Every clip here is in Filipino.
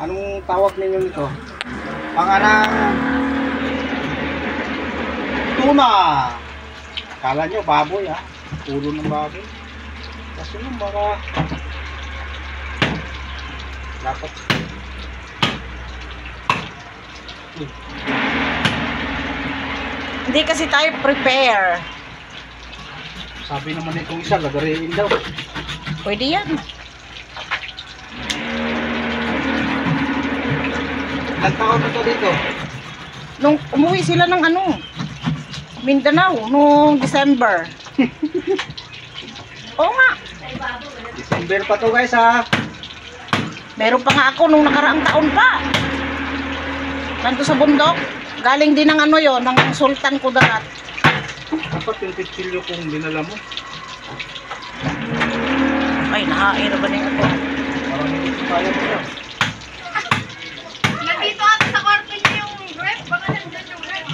Anong tawag ninyo nito? Pangarang tuna. Kala nyo baboy ha? Ulo ng baboy. Kasi yung mga dapat Hindi kasi tayo prepare. sabi naman itong isa, lagariin daw. Pwede yan. Ilang taon na to dito? Nung umuwi sila ng Mindanao, noong December. Oo nga. December pa to guys ha. Meron pa nga ako nung nakaraang taon pa. Nandito sa bundok. Galing din ng yon, ng Sultan Kudarat. Dapat yung pitsilyo kung dinala mo. Ay, nahair ba niya ito? Parang hindi ko kaya mo yan. Nandito ata sa kwarto niyo yung ref. Baka nandyan yung ref.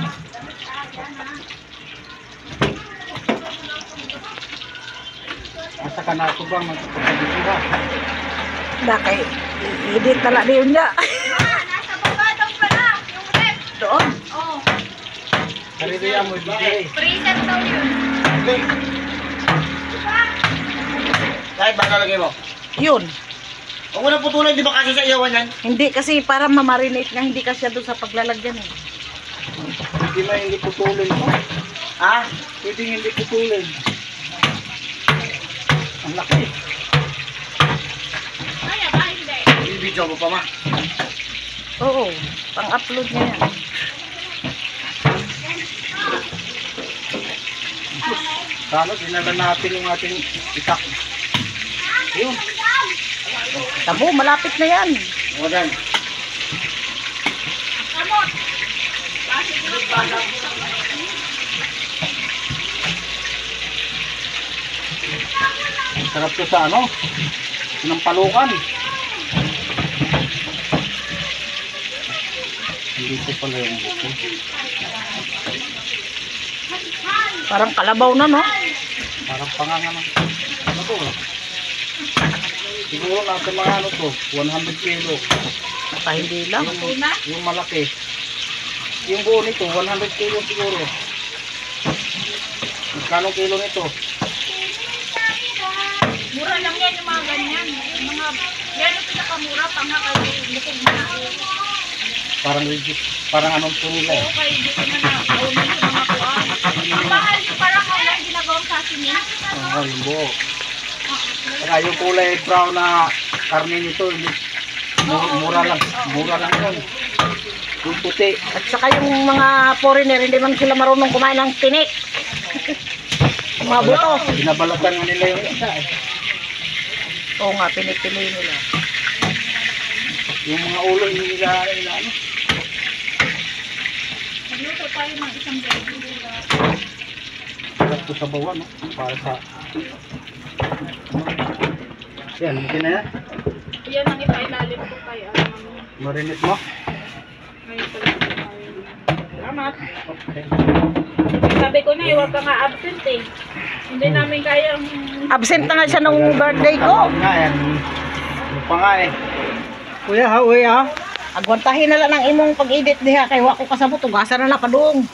Nasa kanato bang magpapagdito ba? Bakit? Hindi tala din niya. Nasa baba daw pala yung ref. Doon. Oo. Karito yan mo ibigay. Freezer daw yun. Kahit ba nalagay mo? Yun. Huwag mo na putulin, di ba kasi sa iyawan yan? Hindi kasi para mamarinate nga, hindi kasi doon sa paglalagyan eh. Hindi mo hindi putulin mo. Ha? Pwede hindi putulin. Ang laki. Kaya ba hindi? I-video mo pa ma. Oo, pang-upload niya yan. Sana dinala natin yung ating itak. Yun. Tabo, malapit na yan. O dan. Kamot. Sarap to sa palukan. Hindi ko pala yung buko. Parang kalabaw na, no? Parang panganga ng ano to? Siguro nasa mga to, 100 kilo. Baka hindi lang. Yung malaki. Yung buo nito, 100 kilo siguro. Magkano kilo nito? Mura lang yan yung mga ganyan. Yung mga, yan yung pinakamura pa nga kasi bukod na ako. Parang legit, parang anong po nila eh. Okay, hindi ko na na-own yung mga kuha. Ang mahal yung parang wala yung ginagawang sashimi. Oh, yung buo. Saka yung kulay brown na karne nito, mura lang yun. Yung puti. At saka yung mga foreigner, hindi man sila marunong kumain ng tinik. Mga buto. Binabalatan nga nila yung isa eh. Oo nga, pinik-pili nila. Yung mga ulo nila ano. Nagluto tayo ng isang baby. Sarap to sa bawan, no? Para sa... Yan, buti na yan. Yan ang ipailalim ko kay Marinate mo. ngayon pala tayo. Salamat. Okay. Sabi ko na, huwag ka nga absent eh. Hindi namin kayang... Absent na nga siya nung birthday ko. Nga yan. Ano pa nga eh. Kuya ha, uwi ha. Agwantahin na lang ng imong pag-edit diha kay wa ko kasabot ugasan na na padung.